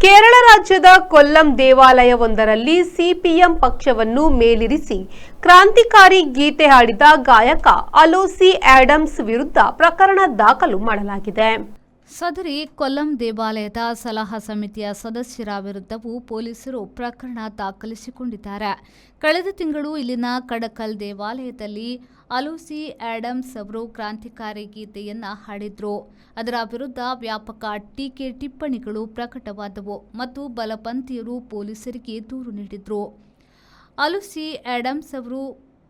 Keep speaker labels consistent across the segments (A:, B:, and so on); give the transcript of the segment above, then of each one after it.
A: ಕೇರಳ ರಾಜ್ಯದ ಕೊಲ್ಲಂ ದೇವಾಲಯವೊಂದರಲ್ಲಿ ಸಿಪಿಎಂ ಪಕ್ಷವನ್ನು ಮೇಲಿರಿಸಿ ಕ್ರಾಂತಿಕಾರಿ ಗೀತೆ ಹಾಡಿದ ಗಾಯಕ ಅಲೋಸಿ ಆಡಮ್ಸ್ ವಿರುದ್ಧ ಪ್ರಕರಣ ದಾಖಲು ಮಾಡಲಾಗಿದೆ.
B: ಸದರಿ ಕೊಲ್ಲಂ ದೇವಾಲಯದ ಸಲಹಾ ಸಮಿತಿಯ ಸದಸ್ಯರ ವಿರುದ್ಧವೂ ಪೊಲೀಸರು ಪ್ರಕರಣ ದಾಖಲಿಸಿಕೊಂಡಿದ್ದಾರೆ. ಕಳೆದ ತಿಂಗಳು ಇಲ್ಲಿನ ಕಡಕಲ್ ದೇವಾಲಯದಲ್ಲಿ ಅಲೋಸಿ ಆಡಮ್ಸ್ ಅವರು ಕ್ರಾಂತಿಕಾರಿ ಗೀತೆಯನ್ನ ಹಾಡಿದ್ರು. ಅದರ ವಿರುದ್ಧ ವ್ಯಾಪಕ ಟೀಕೆ ಟಿಪ್ಪಣಿಗಳು ಪ್ರಕಟವಾದವು ಮತ್ತು ಬಲಪಂಥೀಯರು ಪೊಲೀಸರಿಗೆ ದೂರು ನೀಡಿದ್ರು. ಅಲೋಸಿ ಆಡಮ್ಸ್ ಅವರು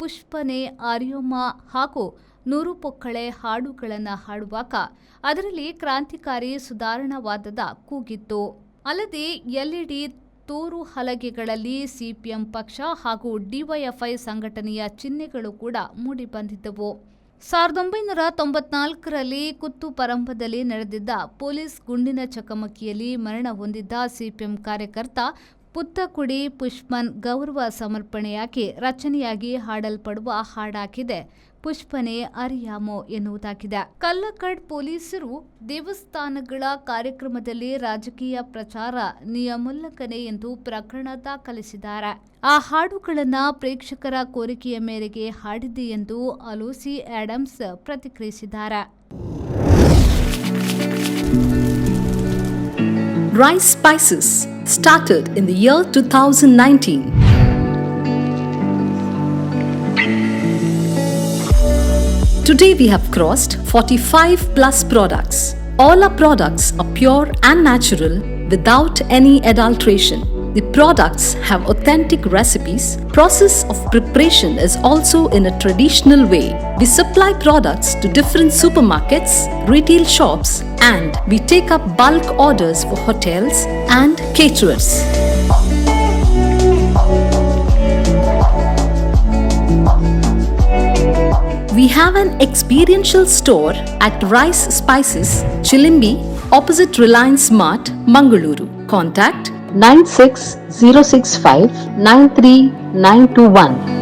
B: ಪುಷ್ಪನೆ ಆರ್ಯೋಮ ಹಾಗೂ ನೂರು ಪೊಕ್ಕಳೆ ಹಾಡುಗಳನ್ನು ಹಾಡುವಾಗ ಅದರಲ್ಲಿ ಕ್ರಾಂತಿಕಾರಿ ಸುಧಾರಣಾವಾದದ ಕೂಗಿತ್ತು. ಅಲ್ಲದೆ ಎಲ್ಇಡಿ ತೋರು ಹಲಗೆಗಳಲ್ಲಿ ಸಿಪಿಎಂ ಪಕ್ಷ ಹಾಗೂ ಡಿವೈಎಫ್ಐ ಸಂಘಟನೆಯ ಚಿಹ್ನೆಗಳು ಕೂಡ ಮೂಡಿಬಂದಿದ್ದವು. 1994ರಲ್ಲಿ ಕುತ್ತುಪರಂಬದಲ್ಲಿ ನಡೆದಿದ್ದ ಪೊಲೀಸ್ ಗುಂಡಿನ ಚಕಮಕಿಯಲ್ಲಿ ಮರಣ ಹೊಂದಿದ್ದ ಸಿಪಿಎಂ ಕಾರ್ಯಕರ್ತ ಪುತ್ತಕುಡಿ ಪುಷ್ಪನ್ ಗೌರವ ಸಮರ್ಪಣೆಯಾಗಿ ರಚನೆಯಾಗಿ ಹಾಡಲ್ಪಡುವ ಹಾಡಾಗಿದೆ ಪುಷ್ಪನೆ ಅರಿಯಾಮೋ ಎನ್ನುವುದಾಗಿದೆ. ಕಲ್ಲಕ್ಕಡ್ ಪೊಲೀಸರು ದೇವಸ್ಥಾನಗಳ ಕಾರ್ಯಕ್ರಮದಲ್ಲಿ ರಾಜಕೀಯ ಪ್ರಚಾರ ನಿಯಮೋಲ್ಲಂಘನೆ ಎಂದು ಪ್ರಕರಣ ದಾಖಲಿಸಿದ್ದಾರೆ. ಆ ಹಾಡುಗಳನ್ನು ಪ್ರೇಕ್ಷಕರ ಕೋರಿಕೆಯ ಮೇರೆಗೆ ಹಾಡಿದೆ ಎಂದು ಅಲೋಸಿ ಆಡಮ್ಸ್ ಪ್ರತಿಕ್ರಿಯಿಸಿದ್ದಾರೆ.
C: Rice Spices started in the year 2019. Today we have crossed 45 plus products. All our products are pure and natural without any adulteration. The products have authentic recipes. Process of preparation is also in a traditional way. We supply products to different supermarkets, retail shops, and we take up bulk orders for hotels and caterers. We have an experiential store at Rice Spices, Chilimbi, opposite Reliance Mart, Mangaluru. Contact
D: 96 065 93921.